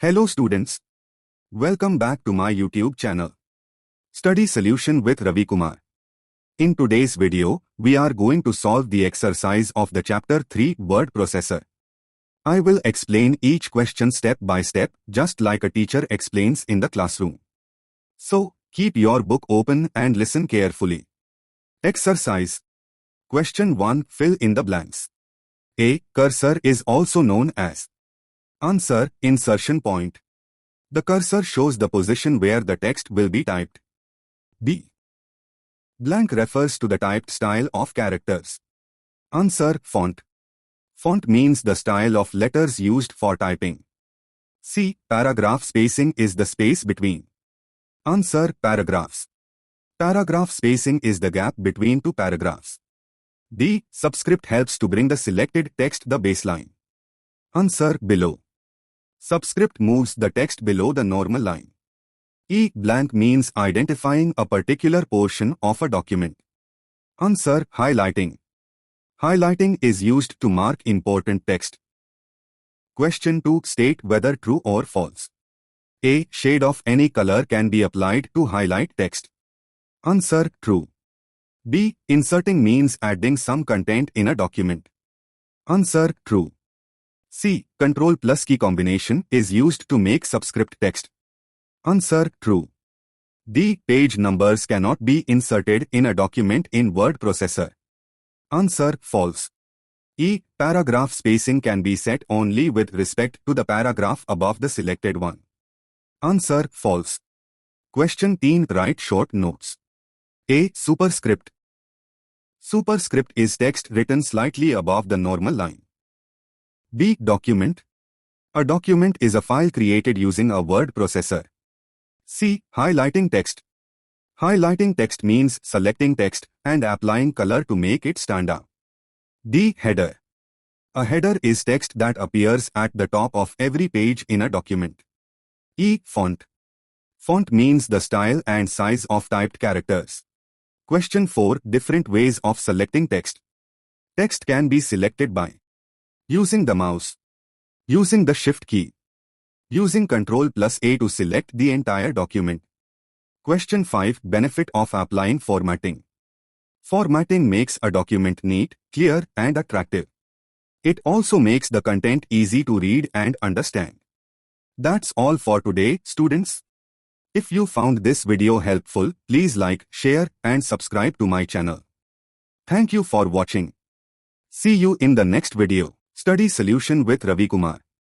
Hello students, welcome back to my YouTube channel. Study Solution with Ravi Kumar. In today's video, we are going to solve the exercise of the Chapter 3 Word Processor. I will explain each question step by step, just like a teacher explains in the classroom. So, keep your book open and listen carefully. Exercise. Question 1. Fill in the blanks. A. Cursor is also known as. Answer, insertion point. The cursor shows the position where the text will be typed. B. Blank refers to the typed style of characters. Answer, font. Font means the style of letters used for typing. C. Paragraph spacing is the space between. Answer, paragraphs. Paragraph spacing is the gap between two paragraphs. D. Subscript helps to bring the selected text the baseline. Answer, below. Subscript moves the text below the normal line. E. Blank means identifying a particular portion of a document. Answer, highlighting. Highlighting is used to mark important text. Question 2. State whether true or false. A. Shade of any color can be applied to highlight text. Answer, true. B. Inserting means adding some content in a document. Answer, true. C. Control plus key combination is used to make subscript text. Answer, true. D. Page numbers cannot be inserted in a document in word processor. Answer, false. E. Paragraph spacing can be set only with respect to the paragraph above the selected one. Answer, false. Question 3. Write short notes. A. Superscript. Superscript is text written slightly above the normal line. B. Document. A document is a file created using a word processor. C. Highlighting text. Highlighting text means selecting text and applying color to make it stand out. D. Header. A header is text that appears at the top of every page in a document. E. Font. Font means the style and size of typed characters. Question 4. Different ways of selecting text. Text can be selected by using the mouse, using the Shift key, using Ctrl plus A to select the entire document. Question 5. Benefit of applying formatting. Formatting makes a document neat, clear, and attractive. It also makes the content easy to read and understand. That's all for today, students. If you found this video helpful, please like, share, and subscribe to my channel. Thank you for watching. See you in the next video. Study Solution with Ravi Kumar.